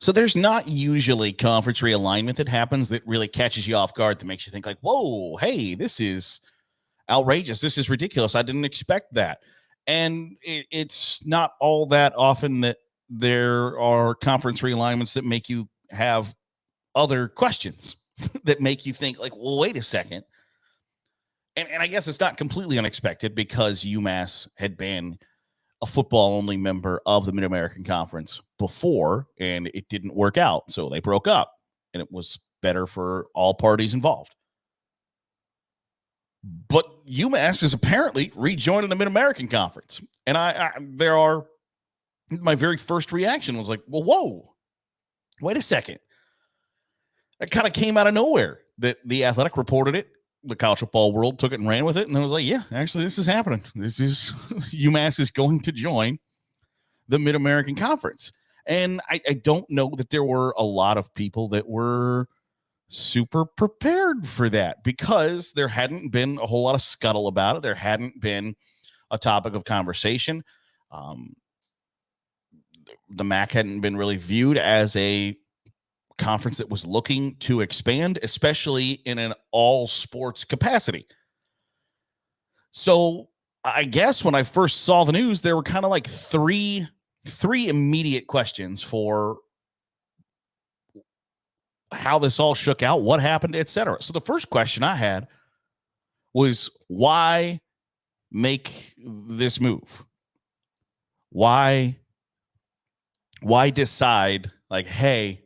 So there's not usually conference realignment that happens that really catches you off guard, that makes you think like, whoa, hey, this is outrageous. This is ridiculous. I didn't expect that. And it's not all that often that there are conference realignments that make you have other questions that make you think like, well, wait a second. And I guess it's not completely unexpected because UMass had been a football only member of the Mid-American Conference before, and it didn't work out. So they broke up, and it was better for all parties involved. But UMass is apparently rejoining the Mid-American Conference. And my very first reaction was like, well, whoa, wait a second. That kind of came out of nowhere. That The Athletic reported it. The college football world took it and ran with it. And I was like, yeah, actually, this is happening. This is UMass is going to join the Mid-American Conference. And I don't know that there were a lot of people that were super prepared for that because there hadn't been a whole lot of scuttle about it. There hadn't been a topic of conversation. The MAC hadn't been really viewed as a conference that was looking to expand, especially in an all sports capacity. So I guess when I first saw the news, there were kind of like three immediate questions for how this all shook out, what happened, etc. So the first question I had was, why make this move? Why decide like, hey,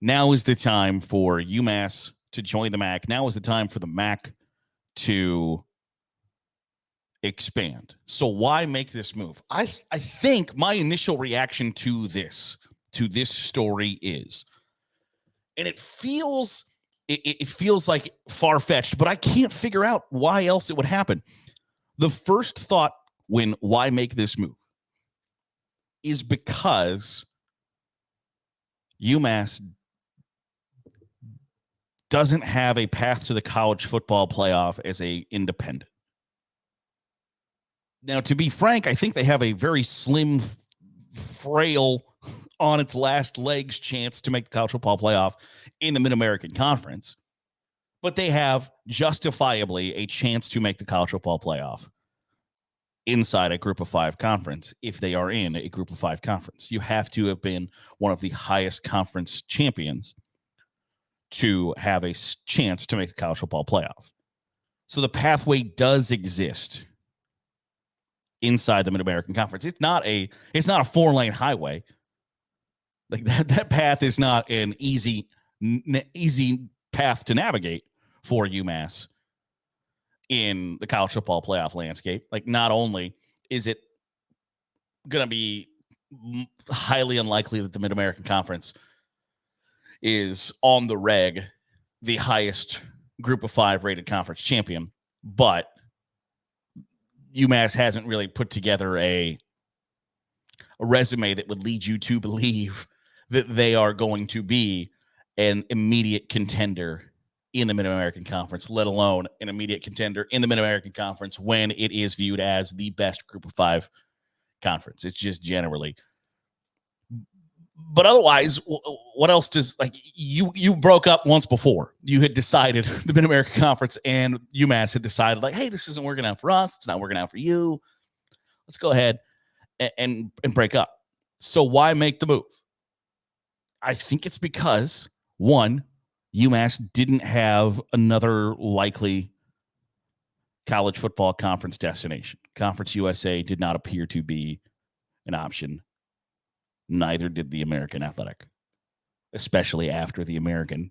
now is the time for UMass to join the MAC. Now is the time for the MAC to expand. So why make this move? I think my initial reaction to this story is, and it feels like far-fetched, but I can't figure out why else it would happen. The first thought when why make this move is because UMass doesn't have a path to the college football playoff as a independent. Now, to be frank, I think they have a very slim, frail, on its last legs chance to make the college football playoff in the Mid-American Conference. But they have justifiably a chance to make the college football playoff inside a group of five conference if they are in a group of five conference. You have to have been one of the highest conference champions to have a chance to make the college football playoff. So the pathway does exist inside the Mid-American Conference. It's not a 4-lane highway. Like that path is not an easy path to navigate for UMass in the college football playoff landscape. Like, not only is it going to be highly unlikely that the Mid-American Conference is on the reg the highest group of five rated conference champion, but UMass hasn't really put together a resume that would lead you to believe that they are going to be an immediate contender in the Mid-American Conference, let alone an immediate contender in the Mid-American Conference when it is viewed as the best group of five conference. It's just generally. But otherwise, what else does, like, you broke up once before. You had decided, the Mid-American Conference and UMass had decided, like, hey, this isn't working out for us. It's not working out for you. Let's go ahead and break up. So why make the move? I think it's because, one, UMass didn't have another likely college football conference destination. Conference USA did not appear to be an option. Neither did the American Athletic, especially after the American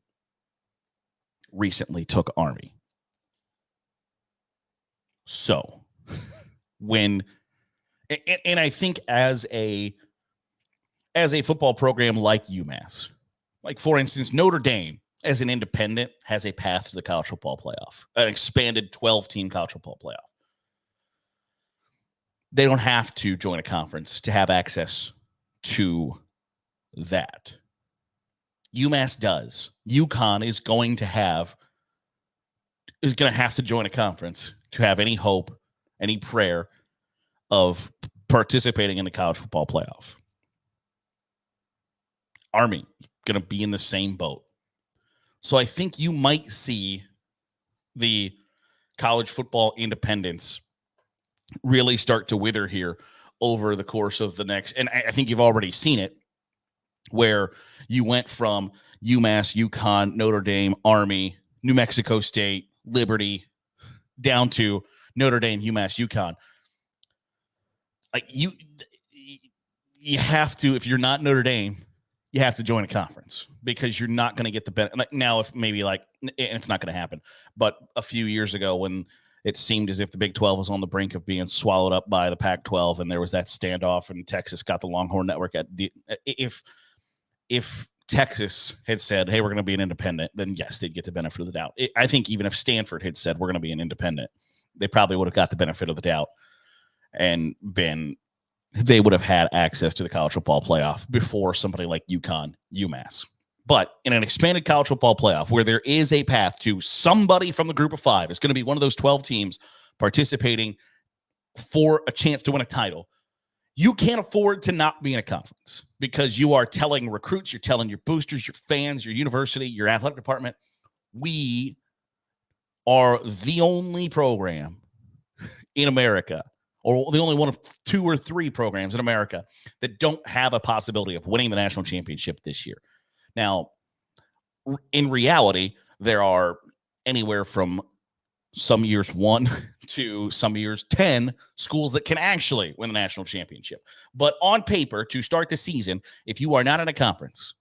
recently took Army. So when, and I think as a football program like UMass, like, for instance, Notre Dame as an independent has a path to the college football playoff, an expanded 12-team college football playoff. They don't have to join a conference to have access to that. UMass does. UConn is going to have to join a conference to have any hope, any prayer of participating in the college football playoff. Army going to be in the same boat. So I think you might see the college football independence really start to wither here over the course of the next. And I think you've already seen it, where you went from UMass, UConn, Notre Dame, Army, New Mexico State, Liberty, down to Notre Dame, UMass, UConn. Like you have to, if you're not Notre Dame, you have to join a conference, because you're not going to get the benefit. Like now, if maybe like, and it's not going to happen, but a few years ago when it seemed as if the Big 12 was on the brink of being swallowed up by the Pac-12, and there was that standoff, and Texas got the Longhorn Network. If Texas had said, hey, we're going to be an independent, then yes, they'd get the benefit of the doubt. I think even if Stanford had said, we're going to be an independent, they probably would have got the benefit of the doubt and they would have had access to the college football playoff before somebody like UConn, UMass. But in an expanded college football playoff, where there is a path to somebody from the group of five, it's going to be one of those 12 teams participating for a chance to win a title. You can't afford to not be in a conference, because you are telling recruits, you're telling your boosters, your fans, your university, your athletic department, we are the only program in America, or the only one of 2 or 3 programs in America that don't have a possibility of winning the national championship this year. Now, in reality, there are anywhere from some years 1 to some years 10 schools that can actually win the national championship. But on paper, to start the season, if you are not in a conference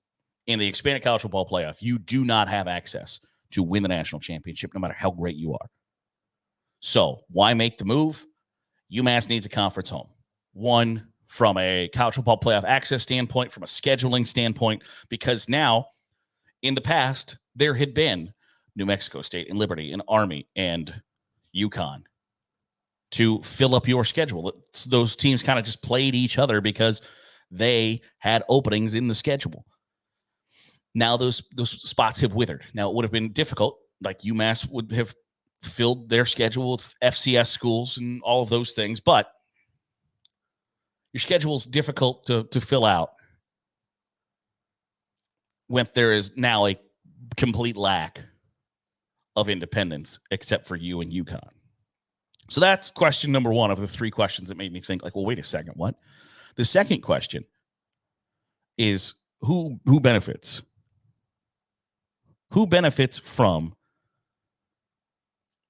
in the expanded college football playoff, you do not have access to win the national championship, no matter how great you are. So why make the move? UMass needs a conference home. One, from a college football playoff access standpoint, from a scheduling standpoint, because now, in the past, there had been New Mexico State and Liberty and Army and UConn to fill up your schedule. Those teams kind of just played each other because they had openings in the schedule. Now those spots have withered. Now, it would have been difficult. Like UMass would have filled their schedule with FCS schools and all of those things, but your schedule is difficult to fill out when there is now a complete lack of independence, except for you and UConn. So that's question number 1 of the 3 questions that made me think, like, well, wait a second, what? The second question is who benefits? Who benefits from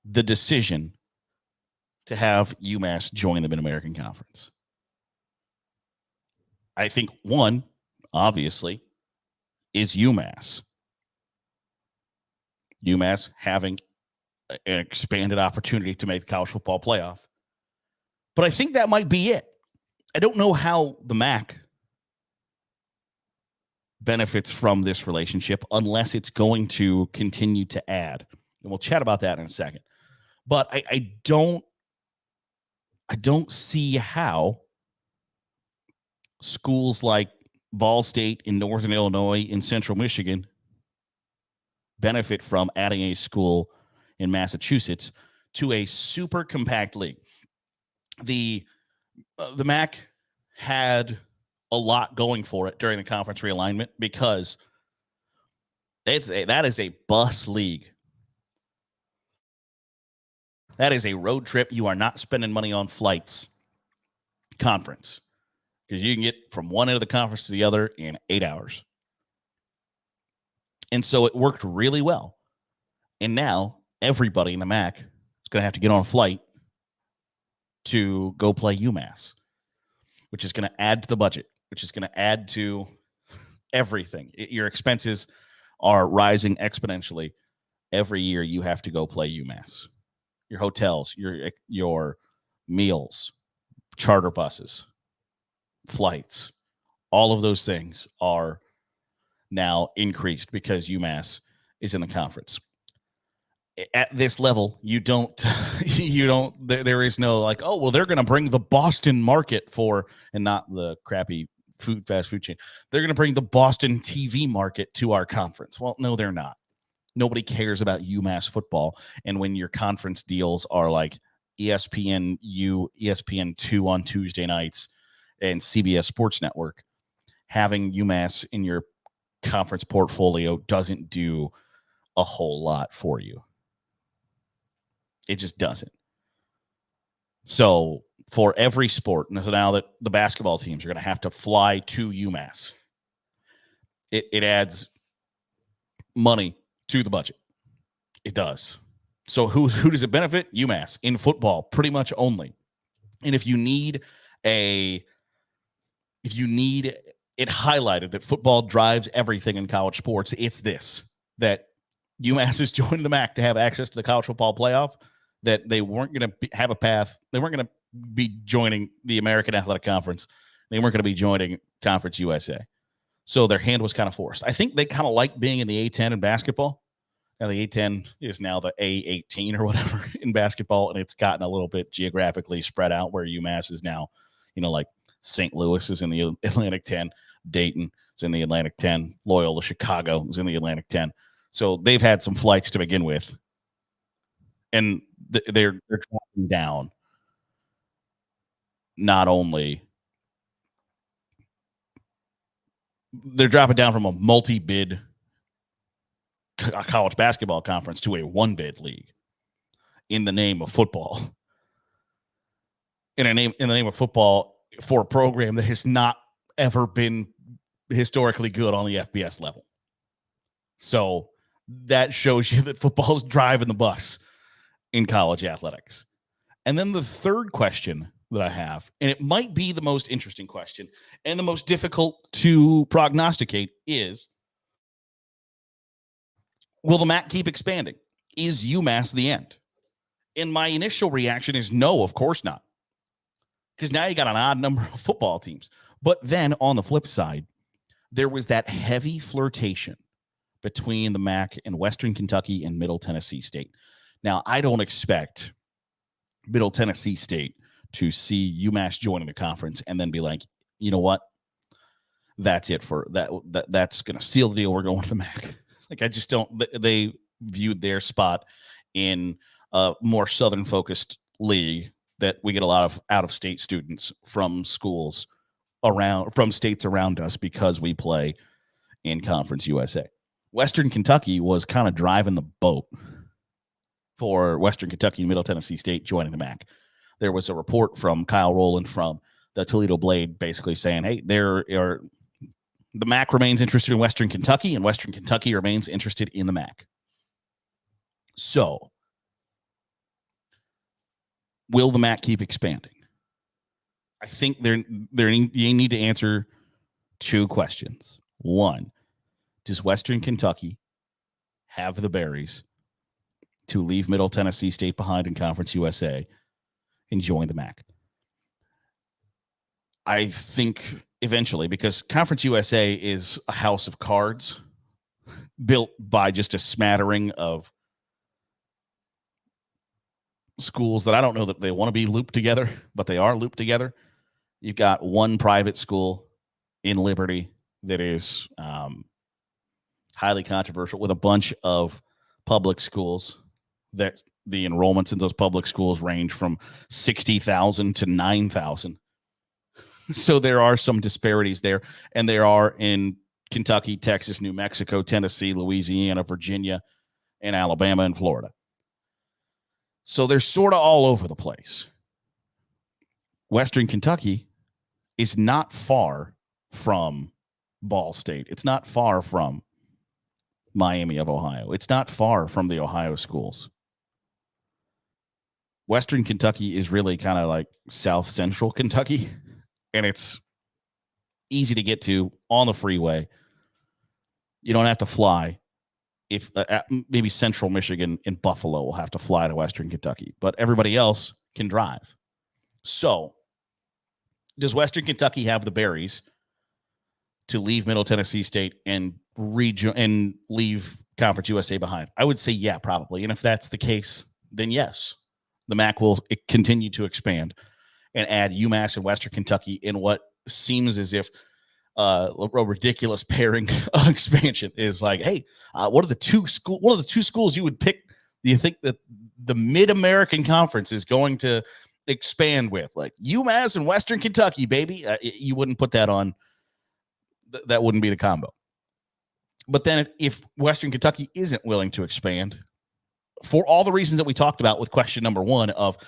the decision to have UMass join the Mid-American Conference? I think one, obviously, is UMass. UMass having an expanded opportunity to make the college football playoff. But I think that might be it. I don't know how the MAC benefits from this relationship unless it's going to continue to add. And we'll chat about that in a second. But I don't see how schools like Ball State in Northern Illinois, in Central Michigan, benefit from adding a school in Massachusetts to a super compact league. The MAC had a lot going for it during the conference realignment, because that is a bus league. That is a road trip. You are not spending money on flights conference, because you can get from one end of the conference to the other in 8 hours. And so it worked really well. And now everybody in the MAC is going to have to get on a flight to go play UMass, which is going to add to the budget, which is going to add to everything. Your expenses are rising exponentially. Every year you have to go play UMass. Your hotels, your meals, charter buses, flights, all of those things are now increased because UMass is in the conference. At this level, there is no like, oh, well, they're going to bring the Boston market and not the crappy fast food chain. They're going to bring the Boston TV market to our conference. Well, no, they're not. Nobody cares about UMass football. And when your conference deals are like ESPNU, ESPN2 on Tuesday nights, and CBS Sports Network, having UMass in your conference portfolio doesn't do a whole lot for you. It just doesn't. So for every sport, now that the basketball teams are going to have to fly to UMass, it adds money to the budget. It does. So who does it benefit? UMass in football, pretty much only. And if you need it highlighted that football drives everything in college sports, it's this, that UMass is joining the MAC to have access to the college football playoff, that they weren't going to have a path. They weren't going to be joining the American Athletic Conference. They weren't going to be joining Conference USA. So their hand was kind of forced. I think they kind of like being in the A10 in basketball. Now the A10 is now the A18 or whatever in basketball, and it's gotten a little bit geographically spread out, where UMass is now, like St. Louis is in the Atlantic 10, Dayton is in the Atlantic 10, Loyola Chicago is in the Atlantic 10. So they've had some flights to begin with, and they're dropping down. Not only they're dropping down from a multi-bid college basketball conference to a one-bid league in the name of football. In the name of football, for a program that has not ever been historically good on the FBS level. So that shows you that football is driving the bus in college athletics. And then the third question that I have, and it might be the most interesting question and the most difficult to prognosticate, is, will the MAC keep expanding? Is UMass the end? And my initial reaction is no, of course not. Because now you got an odd number of football teams. But then on the flip side, there was that heavy flirtation between the MAC and Western Kentucky and Middle Tennessee State. Now, I don't expect Middle Tennessee State to see UMass joining the conference and then be like, you know what? That's it for that. That's going to seal the deal. We're going to the MAC. Like, I just don't. They viewed their spot in a more Southern-focused league that we get a lot of out-of-state students from schools from states around us because we play in Conference USA. Western Kentucky was kind of driving the boat for Western Kentucky and Middle Tennessee State joining the MAC. There was a report from Kyle Rowland from the Toledo Blade basically saying, hey, the MAC remains interested in Western Kentucky, and Western Kentucky remains interested in the MAC. So, will the MAC keep expanding? I think you need to answer two questions. One, does Western Kentucky have the berries to leave Middle Tennessee State behind in Conference USA and join the MAC? I think eventually, because Conference USA is a house of cards built by just a smattering of schools that I don't know that they want to be looped together, but they are looped together. You've got one private school in Liberty that is highly controversial, with a bunch of public schools that the enrollments in those public schools range from 60,000 to 9,000. So there are some disparities there, and there are in Kentucky, Texas, New Mexico, Tennessee, Louisiana, Virginia, and Alabama and Florida. So they're sort of all over the place. Western Kentucky is not far from Ball State. It's not far from Miami of Ohio. It's not far from the Ohio schools. Western Kentucky is really kind of like South Central Kentucky, and it's easy to get to on the freeway. You don't have to fly. If maybe Central Michigan and Buffalo will have to fly to Western Kentucky, but everybody else can drive. So, does Western Kentucky have the berries to leave Middle Tennessee State and leave Conference USA behind? I would say, yeah, probably. And if that's the case, then yes, the MAC will continue to expand and add UMass and Western Kentucky in what seems as if a ridiculous pairing expansion is like, hey, what are the two schools you would pick? Do you think that the Mid-American Conference is going to expand with? Like UMass and Western Kentucky, baby. You wouldn't put that on. That wouldn't be the combo. But then if Western Kentucky isn't willing to expand, for all the reasons that we talked about with question number one of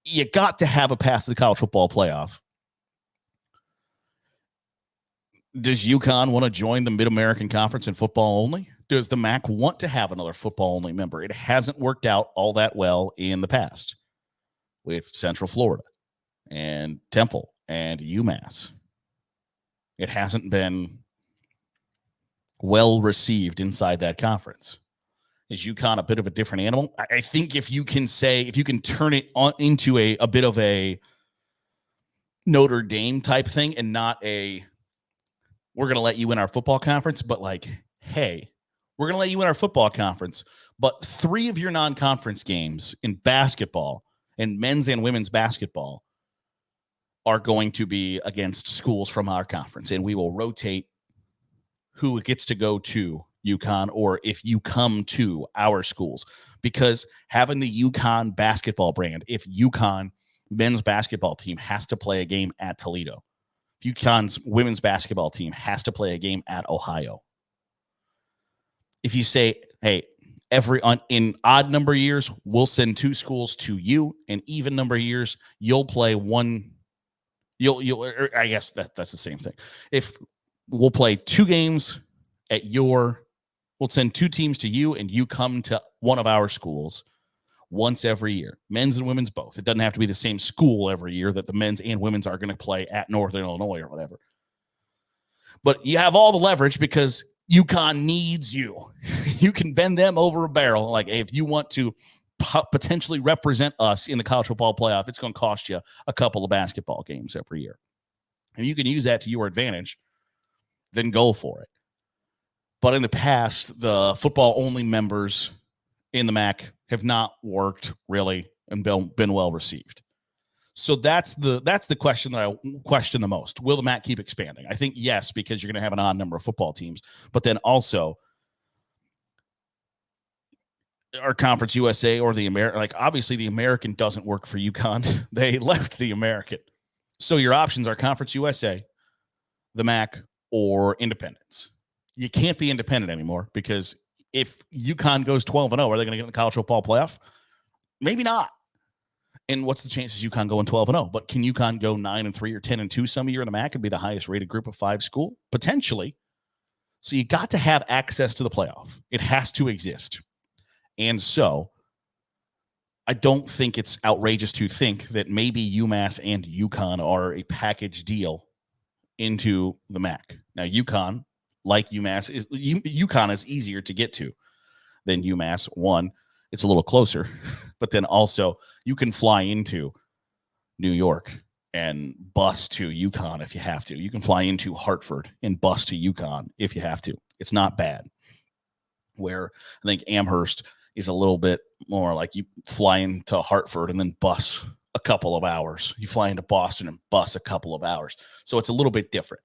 you got to have a path to the college football playoff. Does UConn want to join the Mid-American Conference in football only? Does the MAC want to have another football only member? It hasn't worked out all that well in the past with Central Florida and Temple and UMass. It hasn't been well received inside that conference. Is UConn a bit of a different animal? I think if you can turn it on into a bit of a Notre Dame type thing and not a, we're going to let you in our football conference, but like, hey, we're going to let you in our football conference, but 3 of your non-conference games in basketball and men's and women's basketball are going to be against schools from our conference, and we will rotate who gets to go to UConn or if you come to our schools, because having the UConn basketball brand, if UConn men's basketball team has to play a game at Toledo, if UConn's women's basketball team has to play a game at Ohio, if you say, hey, in odd number years, we'll send 2 schools to you, and even number years, you'll play one. I guess that's the same thing. If we'll play 2 games at we'll send 2 teams to you, and you come to one of our schools once every year, men's and women's both. It doesn't have to be the same school every year that the men's and women's are going to play at Northern Illinois or whatever. But you have all the leverage because UConn needs you. You can bend them over a barrel. Like, hey, if you want to potentially represent us in the college football playoff, it's going to cost you a couple of basketball games every year. And you can use that to your advantage, then go for it. But in the past, the football-only members in the MAC have not worked really and been well received. So that's the question that I question the most. Will the MAC keep expanding? I think yes, because you're going to have an odd number of football teams. But then also, our Conference USA or the American, like obviously the American doesn't work for UConn. They left the American. So your options are Conference USA, the MAC, or independence. You can't be independent anymore because if UConn goes 12-0, are they going to get in the college football playoff? Maybe not. And what's the chances UConn going 12-0? But can UConn go 9-3 or 10-2 some year in the MAC and be the highest rated group of 5 school? Potentially. So you got to have access to the playoff. It has to exist. And so I don't think it's outrageous to think that maybe UMass and UConn are a package deal into the MAC. Now, UConn, like UMass, UConn is easier to get to than UMass. One, it's a little closer, but then also you can fly into New York and bus to UConn if you have to. You can fly into Hartford and bus to UConn if you have to. It's not bad. Where I think Amherst is a little bit more like you fly into Hartford and then bus a couple of hours. You fly into Boston and bus a couple of hours. So it's a little bit different.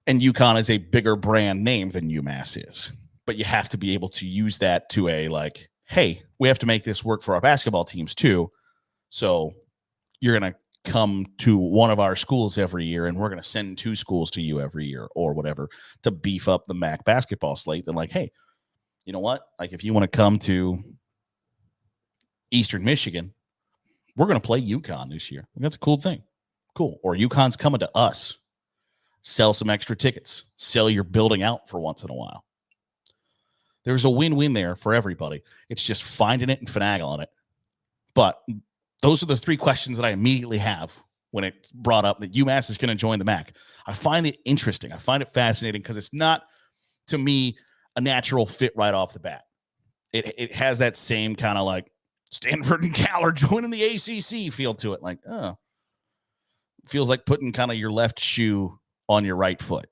And UConn is a bigger brand name than UMass is. But you have to be able to use that to a like, hey, we have to make this work for our basketball teams too. So you're going to come to one of our schools every year, and we're going to send 2 schools to you every year or whatever to beef up the MAC basketball slate. Then like, hey, you know what? Like if you want to come to Eastern Michigan, we're going to play UConn this year. That's a cool thing. Cool. Or UConn's coming to us. Sell some extra tickets. Sell your building out for once in a while. There's a win-win there for everybody. It's just finding it and finagling it. But those are the 3 questions that I immediately have when it brought up that UMass is going to join the MAC. I find it interesting. I find it fascinating because it's not, to me, a natural fit right off the bat. It has that same kind of like Stanford and Cal are joining the ACC feel to it. Like, oh, it feels like putting kind of your left shoe on your right foot.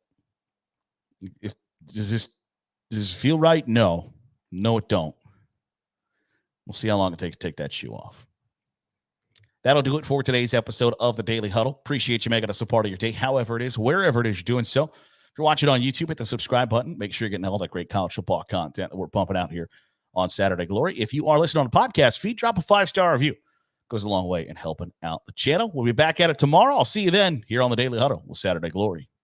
Does this feel right? No, it don't. We'll see how long it takes to take that shoe off. That'll do it for today's episode of the Daily Huddle. Appreciate you making us a part of your day, however it is, wherever it is you're doing so. If you're watching on YouTube, hit the subscribe button. Make sure you're getting all that great college football content that we're pumping out here on Saturday Glory. If you are listening on the podcast feed, drop a 5-star review. Goes a long way in helping out the channel. We'll be back at it tomorrow. I'll see you then here on the Daily Huddle with Saturday Glory.